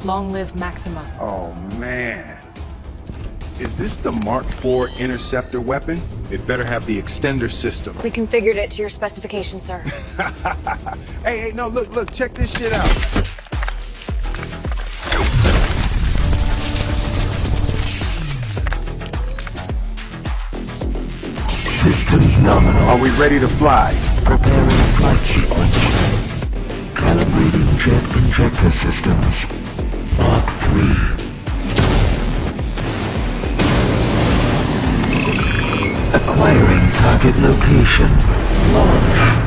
Long live Maxima. Oh, man. Is this the Mark IV interceptor weapon? It better have the extender system. We configured it to your specifications, sir. Hey, no, look, check this shit out. Systems nominal. Are we ready to fly? Preparing flight sequence. Calibrating jet injector systems. Mark 3. Acquiring target location. Launch.